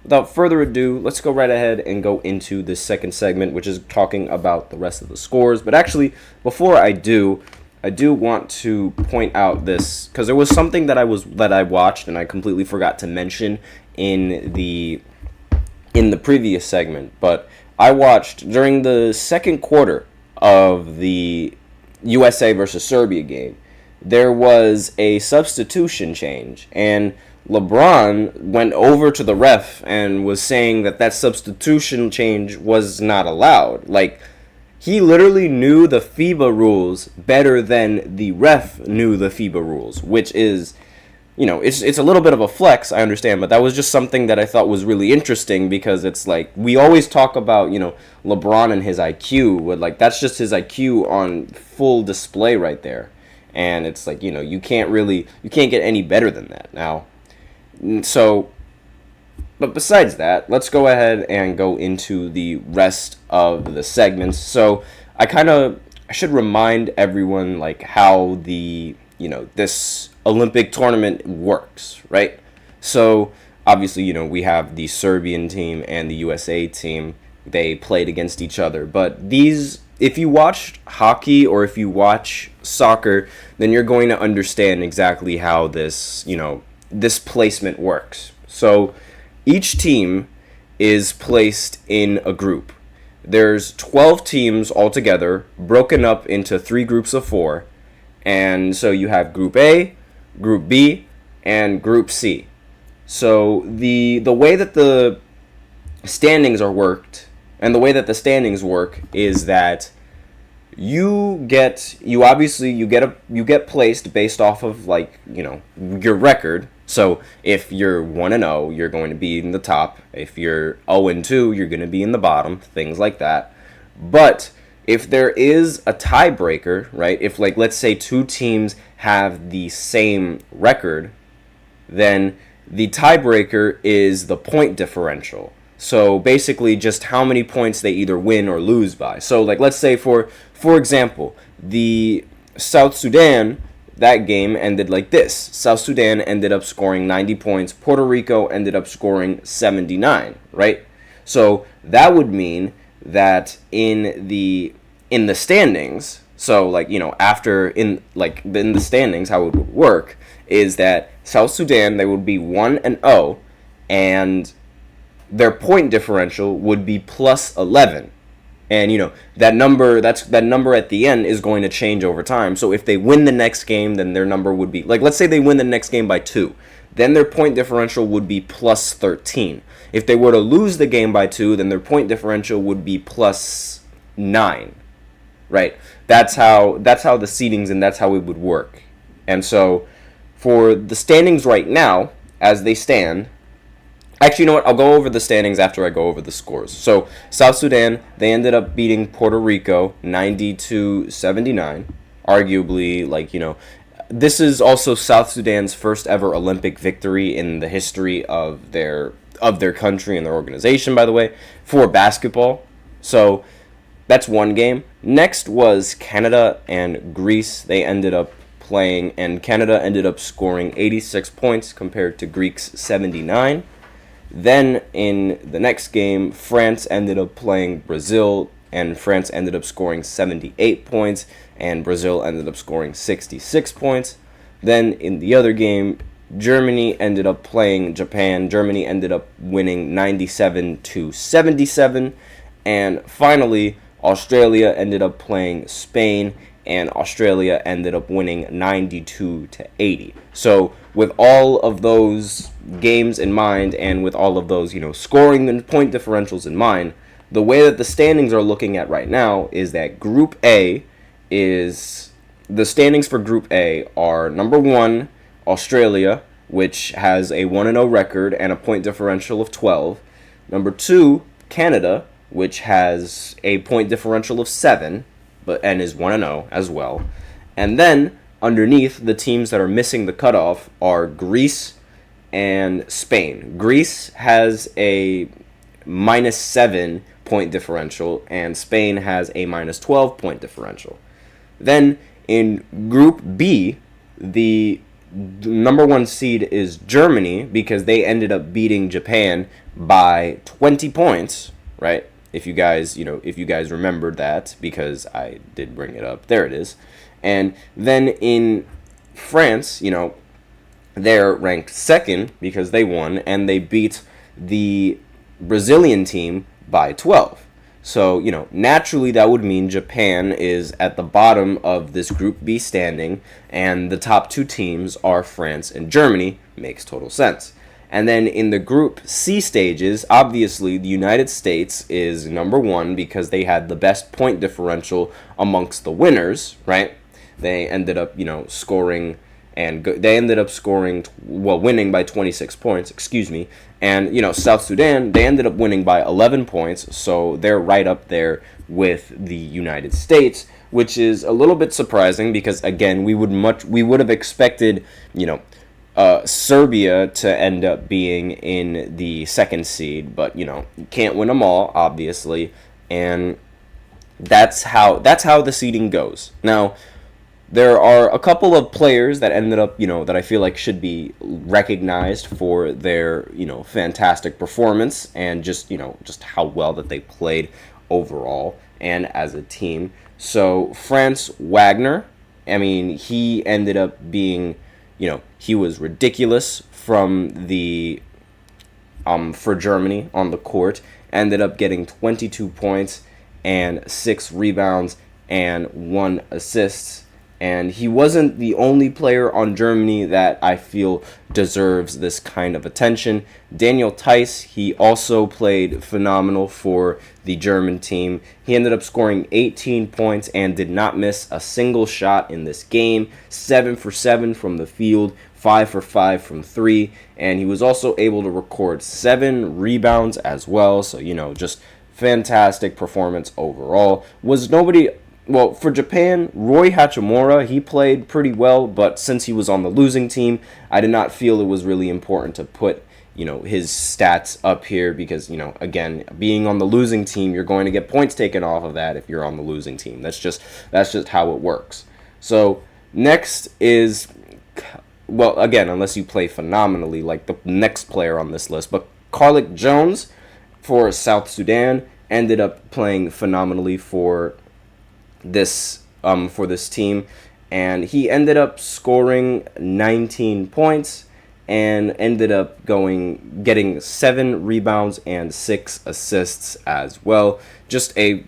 without further ado, let's go right ahead and go into this second segment, which is talking about the rest of the scores. But actually, before I do want to point out this, because there was something that I watched and I completely forgot to mention in the previous segment. But I watched during the second quarter of the USA versus Serbia game, there was a substitution change, and LeBron went over to the ref and was saying that substitution change was not allowed. Like, he literally knew the FIBA rules better than the ref knew the FIBA rules, which is, it's a little bit of a flex, I understand, but that was just something that I thought was really interesting, because it's like, we always talk about, LeBron and his IQ, but like, that's just his IQ on full display right there. And it's like, you can't get any better than that now. So, but besides that, let's go ahead and go into the rest of the segments. So, I should remind everyone, like, how this Olympic tournament works, right? So, obviously, we have the Serbian team and the USA team. They played against each other. But if you watch hockey or if you watch soccer, then you're going to understand exactly how this placement works. So each team is placed in a group. There's 12 teams altogether, broken up into 3 groups of 4. And so you have Group A, Group B, and Group C. So the way that the standings are worked, and the way that the standings work, is that you get placed based off of, like, your record. So if you're 1-0, you're going to be in the top. If you're 0-2, you're going to be in the bottom, things like that. But if there is a tiebreaker, right? If, like, let's say 2 teams have the same record, then the tiebreaker is the point differential. So basically just how many points they either win or lose by. So, like, let's say for example, the South Sudan, that game ended like this. South Sudan ended up scoring 90 points. Puerto Rico ended up scoring 79, right? So that would mean that in the standings, so, like, after in the standings, how it would work is that South Sudan, they would be 1-0, and their point differential would be plus 11. And, that number at the end is going to change over time. So if they win the next game, then their number would be, like, let's say they win the next game by 2. Then their point differential would be plus 13. If they were to lose the game by 2, then their point differential would be plus 9. Right? That's how the seedings, and that's how it would work. And so for the standings right now, as they stand, actually, you know what? I'll go over the standings after I go over the scores. So, South Sudan, they ended up beating Puerto Rico 90-79. Arguably, like, this is also South Sudan's first ever Olympic victory in the history of their country and their organization, by the way, for basketball. So, that's one game. Next was Canada and Greece. They ended up playing, and Canada ended up scoring 86 points compared to Greece's 79. Then in the next game, France ended up playing Brazil, and France ended up scoring 78 points, and Brazil ended up scoring 66 points. Then in the other game, Germany ended up playing Japan. Germany ended up winning 97-77. And finally, Australia ended up playing Spain, and Australia ended up winning 92-80. So with all of those games in mind, and with all of those, scoring and point differentials in mind, the way that the standings are looking at right now is that the standings for Group A are number 1, Australia, which has a 1-0 record and a point differential of 12. Number 2, Canada, which has a point differential of 7, and is 1-0 as well. And then underneath, the teams that are missing the cutoff are Greece and Spain. Greece has a -7 point differential, and Spain has a -12 point differential. Then in Group B, the the number one seed is Germany because they ended up beating Japan by 20 points, right? If you guys remembered that, because I did bring it up. There it is. And then in France, they're ranked second because they won, and they beat the Brazilian team by 12. So, naturally that would mean Japan is at the bottom of this Group B standing, and the top two teams are France and Germany. Makes total sense. And then in the Group C stages, obviously the United States is number one because they had the best point differential amongst the winners, right? They ended up, winning by 26 points, excuse me. And, South Sudan, they ended up winning by 11 points, so they're right up there with the United States, which is a little bit surprising because, again, we would have expected, Serbia to end up being in the second seed, but, you can't win them all, obviously, and that's how the seeding goes. Now, there are a couple of players that ended up, that I feel like should be recognized for their, fantastic performance and just how well that they played overall and as a team. So Franz Wagner, he ended up being, he was ridiculous from the for Germany on the court. Ended up getting 22 points and 6 rebounds and 1 assist. And he wasn't the only player on Germany that I feel deserves this kind of attention. Daniel Theis, he also played phenomenal for the German team. He ended up scoring 18 points and did not miss a single shot in this game. 7 for 7 from the field, 5 for 5 from 3. And he was also able to record 7 rebounds as well. So, just fantastic performance overall. Well, for Japan, Roi Hachimura, he played pretty well, but since he was on the losing team, I did not feel it was really important to put, his stats up here because, again, being on the losing team, you're going to get points taken off of that if you're on the losing team. That's just how it works. So, next is, well, again, unless you play phenomenally, like the next player on this list, but Carlick Jones for South Sudan ended up playing phenomenally for this team, and he ended up scoring 19 points and ended up getting 7 rebounds and 6 assists as well. Just a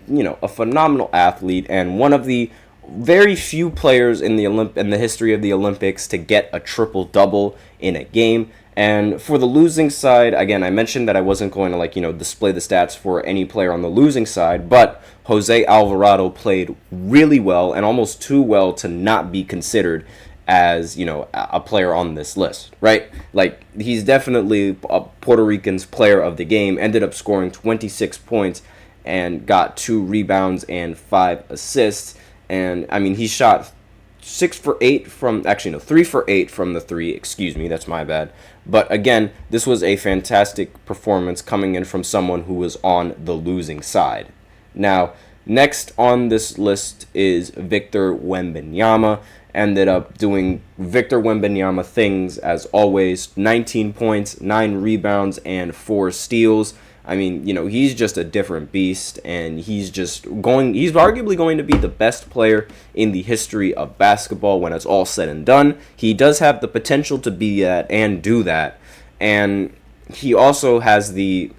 phenomenal athlete and one of the very few players in the history of the Olympics to get a triple double in a game. And for the losing side, again, I mentioned that I wasn't going to display the stats for any player on the losing side, but Jose Alvarado played really well and almost too well to not be considered as, a player on this list, right? Like, he's definitely a Puerto Rican's player of the game, ended up scoring 26 points and got 2 rebounds and 5 assists. And, he shot 3 for 8 from the 3, excuse me, that's my bad. But again, this was a fantastic performance coming in from someone who was on the losing side. Now, next on this list is Victor Wembanyama. Ended up doing Victor Wembanyama things as always. 19 points, 9 rebounds, and 4 steals. He's just a different beast, and he's arguably going to be the best player in the history of basketball when it's all said and done. He does have the potential to be that and do that, and he also has the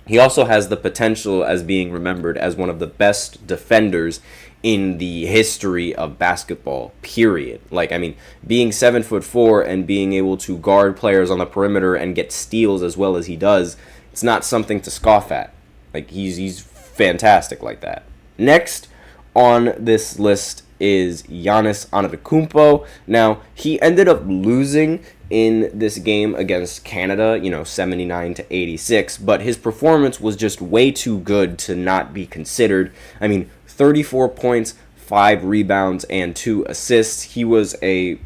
potential as being remembered as one of the best defenders in the history of basketball, period. Being 7'4" and being able to guard players on the perimeter and get steals as well as he does, it's not something to scoff at. He's fantastic like that. Next on this list is Giannis Antetokounmpo. Now, he ended up losing in this game against Canada, 79-86, but his performance was just way too good to not be considered. 34 points, 5 rebounds, and 2 assists. He was the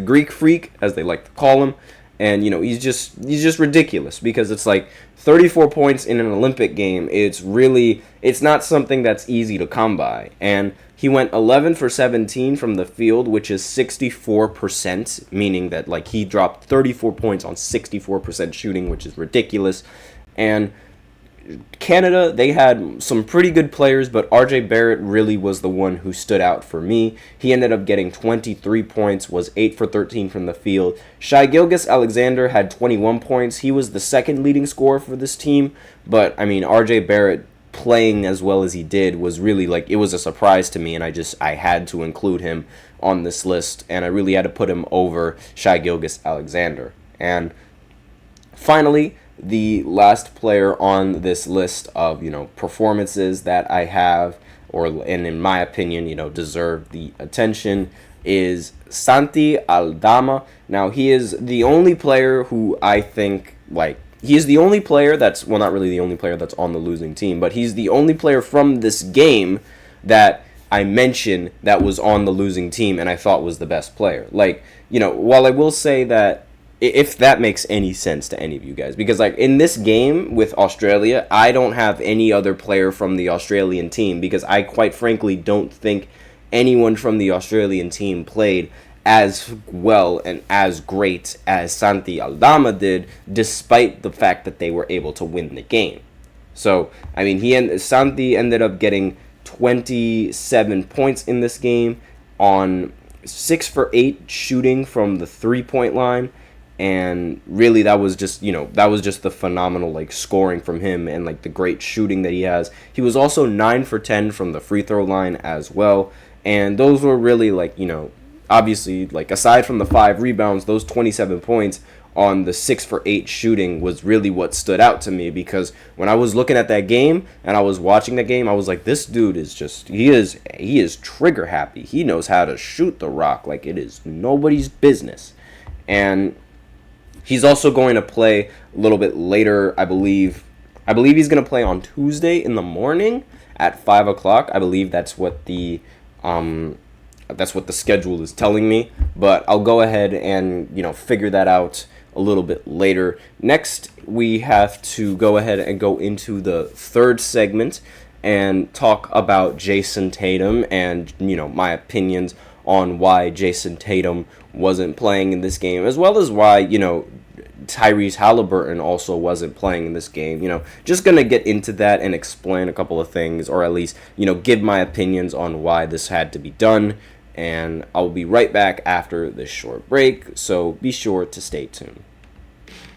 Greek freak, as they like to call him. And he's just ridiculous, because it's like 34 points in an Olympic game. It's not something that's easy to come by. And he went 11 for 17 from the field, which is 64%, meaning that like he dropped 34 points on 64% shooting, which is ridiculous. And Canada, they had some pretty good players, but R.J. Barrett really was the one who stood out for me. He ended up getting 23 points, was 8 for 13 from the field. Shai Gilgeous-Alexander had 21 points. He was the second leading scorer for this team, but, I mean, R.J. Barrett playing as well as he did was really, like, it was a surprise to me, and I had to include him on this list, and I really had to put him over Shai Gilgeous-Alexander. And finally, the last player on this list of performances that I have, and in my opinion deserve the attention, is Santi Aldama. Now, he is the only player who I think, he is the only player that's, well, not really the only player that's on the losing team, but he's the only player from this game that I mentioned that was on the losing team and I thought was the best player. While I will say that, if that makes any sense to any of you guys, because in this game with Australia, I don't have any other player from the Australian team, because I quite frankly don't think anyone from the Australian team played as well and as great as Santi Aldama did, despite the fact that they were able to win the game. So, I mean, Santi ended up getting 27 points in this game on 6 for 8 shooting from the 3-point line. And really, that was just the phenomenal scoring from him, and the great shooting that he has. He was also 9 for 10 from the free throw line as well. And those were really obviously aside from the 5 rebounds, those 27 points on the 6 for 8 shooting was really what stood out to me, because when I was looking at that game and I was watching that game, I was like, this dude is he is trigger happy. He knows how to shoot the rock like it is nobody's business. And he's also going to play a little bit later, I believe. I believe he's going to play on Tuesday in the morning at 5 o'clock. I believe that's what the schedule is telling me. But I'll go ahead and figure that out a little bit later. Next, we have to go ahead and go into the third segment and talk about Jason Tatum and my opinions on why Jason Tatum wasn't playing in this game, as well as why Tyrese Halliburton also wasn't playing in this game. Just gonna get into that and explain a couple of things, or at least give my opinions on why this had to be done. And I'll be right back after this short break, so be sure to stay tuned.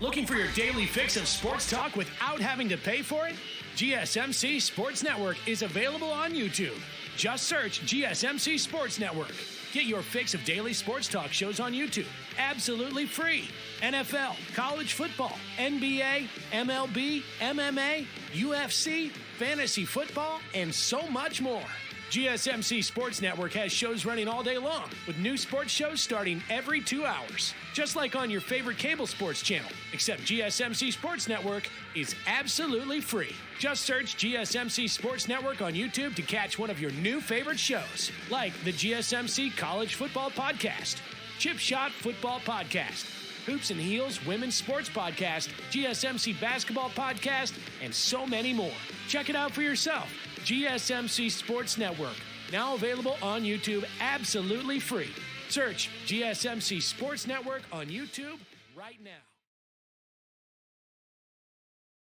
Looking for your daily fix of sports talk without having to pay for it? GSMC Sports Network is available on YouTube. Just search GSMC Sports Network. Get your fix of daily sports talk shows on YouTube, absolutely free. NFL, college football, NBA, MLB, MMA, UFC, fantasy football, and so much more. GSMC Sports Network has shows running all day long, with new sports shows starting every 2 hours. Just like on your favorite cable sports channel, except GSMC Sports Network is absolutely free. Just search GSMC Sports Network on YouTube to catch one of your new favorite shows, like the GSMC College Football Podcast, Chip Shot Football Podcast, Hoops and Heels Women's Sports Podcast, GSMC Basketball Podcast, and so many more. Check it out for yourself. GSMC Sports Network, now available on YouTube absolutely free. Search GSMC Sports Network on YouTube right now.